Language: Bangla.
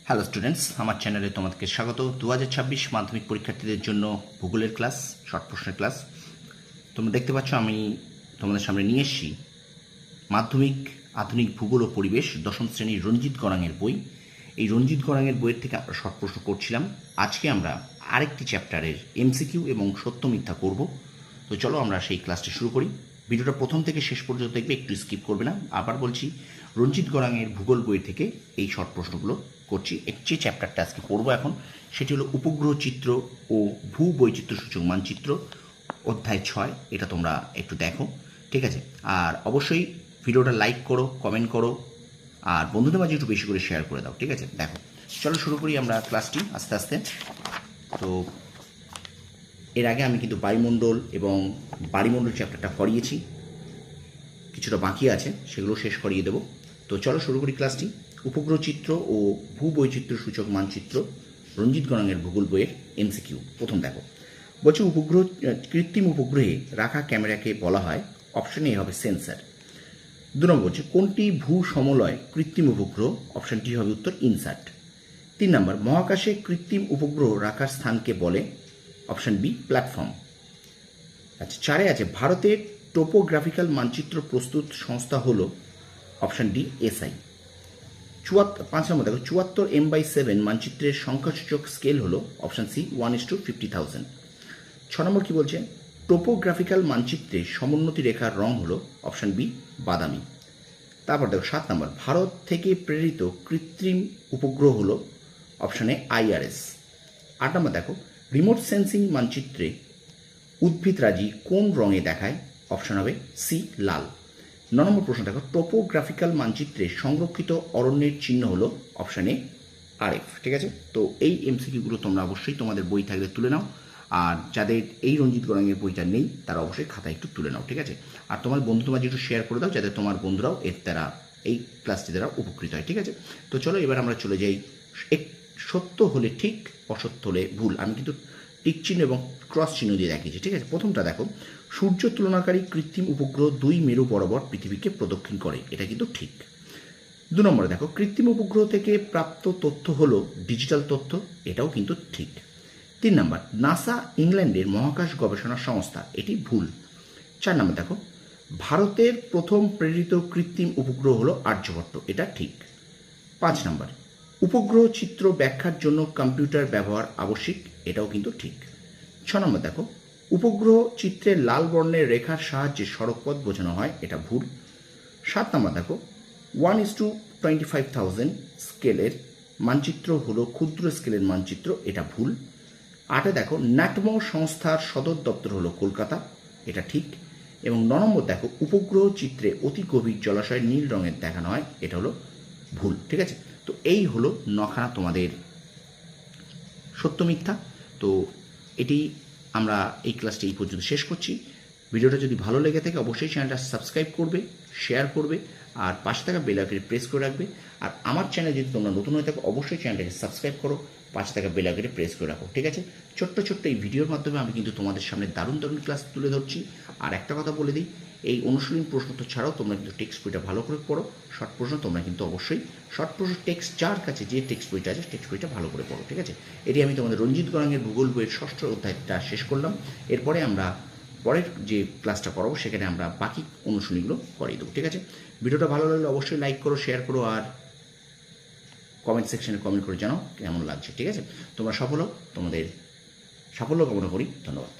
হ্যালো স্টুডেন্টস, আমার চ্যানেলে তোমাদেরকে স্বাগত। 2026 মাধ্যমিক পরীক্ষার্থীদের জন্য ভূগোলের ক্লাস, শর্ট প্রশ্নের ক্লাস। তোমরা দেখতে পাচ্ছ আমি তোমাদের সামনে নিয়ে এসেছি মাধ্যমিক আধুনিক ভূগোল ও পরিবেশ দশম শ্রেণীর রঞ্জিত গড়াঙের বই। এই রঞ্জিত গড়াঙের বইয়ের থেকে আমরা শর্ট প্রশ্ন করছিলাম। আজকে আমরা আরেকটি চ্যাপ্টারের এমসিকিউ এবং সত্য মিথ্যা করব। তো চলো আমরা সেই ক্লাসটি শুরু করি। ভিডিওটা প্রথম থেকে শেষ পর্যন্ত দেখবে, একটু স্কিপ করবে না। আবার বলছি, রঞ্জিত গড়াঙের ভূগোল বই থেকে এই শর্ট প্রশ্নগুলো করছি। যে চ্যাপ্টারটা আজকে পড়বো এখন, সেটি হলো উপগ্রহ চিত্র ও ভূ বৈচিত্র্য সূচক মানচিত্র, অধ্যায় 6। এটা তোমরা একটু দেখো, ঠিক আছে? আর অবশ্যই ভিডিওটা লাইক করো, কমেন্ট করো, আর বন্ধুদের মাঝে একটু বেশি করে শেয়ার করে দাও, ঠিক আছে? দেখো, চলো শুরু করি আমরা ক্লাসটি আস্তে আস্তে। তো এর আগে আমি কিন্তু বায়ুমণ্ডল এবং বাড়িমণ্ডল চ্যাপ্টারটা করিয়েছি, কিছুটা বাকি আছে, সেগুলো শেষ করিয়ে দেবো। তো চলো শুরু করি ক্লাসটি। উপগ্রহ চিত্র ও ভূ বৈচিত্র্য সূচক মানচিত্র, রঞ্জিত গড়াঙের ভূগোল বইয়ের এমসিকিউ। প্রথম দেখো, বলছে কৃত্রিম উপগ্রহে রাখা ক্যামেরাকে বলা হয়, অপশন এ হবে সেন্সার। 2 নম্বর বলছে কোনটি ভূ সমলয় কৃত্রিম উপগ্রহ, অপশন ডি হবে উত্তর ইনসার্ট। 3 নম্বর, মহাকাশে কৃত্রিম উপগ্রহ রাখার স্থানকে বলে, অপশন বি প্ল্যাটফর্ম। আচ্ছা, 4 আছে ভারতের টোপোগ্রাফিক্যাল মানচিত্র প্রস্তুত সংস্থা হলো, অপশন ডি এসআই। 5 নম্বর দেখো 74 M/7 মানচিত্রের সংখ্যাসূচক স্কেল হলো, অপশন সি 1:50,000। 6 নম্বর কি বলছে, টোপোগ্রাফিক্যাল মানচিত্রে সমোন্নতি রেখার রং হলো, অপশন বি বাদামি। তারপর দেখো 7 নম্বর, ভারত থেকে প্রেরিত কৃত্রিম উপগ্রহ হলো, অপশন এ IRS। 8 নম্বর দেখো রিমোট সেন্সিং মানচিত্রে উদ্ভিদরাজি কোন রঙে দেখায়, অপশন হবে সি লাল। 9 নম্বর প্রশ্ন দেখো টোপোগ্রাফিক্যাল মানচিত্রে সংরক্ষিত অরণ্যের চিহ্ন হলো, অপশন এ RF। ঠিক আছে? তো এই এমসিকিউগুলো তোমরা অবশ্যই তোমাদের বই থাকলে তুলে নাও, আর যাদের এই রঞ্জিত গড়াঙের বইটা নেই তারা অবশ্যই খাতায় একটু তুলে নাও, ঠিক আছে? আর তোমার বন্ধু তোমার একটু শেয়ার করে দাও, যাতে তোমার বন্ধুরাও এর দ্বারা, এই ক্লাসটি দ্বারা উপকৃত হয়, ঠিক আছে? তো চলো এবার আমরা চলে যাই। সত্য হলে ঠিক, অসত্য হলে ভুল। আমি কিন্তু টিক চিহ্ন এবং ক্রস চিহ্ন দিয়ে দেখিয়েছি, ঠিক আছে? প্রথমটা দেখো, সূর্য তুলনাকারী কৃত্রিম উপগ্রহ 2 মেরু বরাবর পৃথিবীকে প্রদক্ষিণ করে, এটা কিন্তু ঠিক। 2 নম্বরে দেখো কৃত্রিম উপগ্রহ থেকে প্রাপ্ত তথ্য হলো ডিজিটাল তথ্য, এটাও কিন্তু ঠিক। 3 নম্বর, নাসা ইংল্যান্ডের মহাকাশ গবেষণা সংস্থা, এটি ভুল। 4 নম্বর দেখো ভারতের প্রথম প্রেরিত কৃত্রিম উপগ্রহ হলো আর্যভট্ট, এটা ঠিক। 5 নম্বর, উপগ্রহ চিত্র ব্যাখ্যার জন্য কম্পিউটার ব্যবহার আবশ্যিক, এটাও কিন্তু ঠিক। 6 নম্বর দেখো উপগ্রহ চিত্রে লাল বর্ণের রেখার সাহায্যে সড়কপথ বোঝানো হয়, এটা ভুল। 7 নম্বর দেখো 1:25,000 স্কেলের মানচিত্র হলো ক্ষুদ্র স্কেলের মানচিত্র, এটা ভুল। 8 দেখো ন্যাটমো সংস্থার সদর দপ্তর হলো কলকাতা, এটা ঠিক। এবং 9 নম্বর দেখো উপগ্রহ চিত্রে অতি গভীর জলাশয় নীল রঙের দেখানো হয়, এটা হলো ভুল, ঠিক আছে? তো এই হলো 9খানা তোমাদের সত্য মিথ্যা। তো এটি আমরা এই ক্লাসটি এই পর্যন্ত শেষ করছি। ভিডিওটা যদি ভালো লেগে থাকে অবশ্যই চ্যানেলটা সাবস্ক্রাইব করবে, শেয়ার করবে, আর পাশে থাকা বেল আইকনে প্রেস করে রাখবে। আর আমার চ্যানেল যদি তোমরা নতুন হয়ে থাকো অবশ্যই চ্যানেলটাকে সাবস্ক্রাইব করো, পাশে থাকা বেল আইকনে প্রেস করে রাখো, ঠিক আছে? ছোট্ট ছোট্ট এই ভিডিওর মাধ্যমে আমি কিন্তু তোমাদের সামনে দারুণ দারুণ ক্লাস তুলে ধরছি। আর একটা কথা বলে দিই, এই অনুশীলন প্রশ্নটা ছাড়াও তোমরা কিন্তু টেক্সট বইটা ভালো করে পড়ো। শর্ট প্রশ্ন তোমরা কিন্তু অবশ্যই শর্ট প্রশ্ন টেক্সট, যার কাছে যে টেক্সট বইটা আছে টেক্সট বইটা ভালো করে পড়ো, ঠিক আছে? এটি আমি তোমাদের রঞ্জিত গড়াঙের ভূগোল বইয়ের 6ষ্ঠ অধ্যায়টা শেষ করলাম। এরপরে আমরা পরের যে ক্লাসটা করাবো সেখানে আমরা বাকি অনুশীলনীগুলো করিয়ে দেবো, ঠিক আছে? ভিডিওটা ভালো লাগলে অবশ্যই লাইক করো, শেয়ার করো, আর কমেন্ট সেকশনে কমেন্ট করে জানাও কেমন লাগছে, ঠিক আছে? তোমরা সফল হও, তোমাদের সাফল্য কামনা করি। ধন্যবাদ।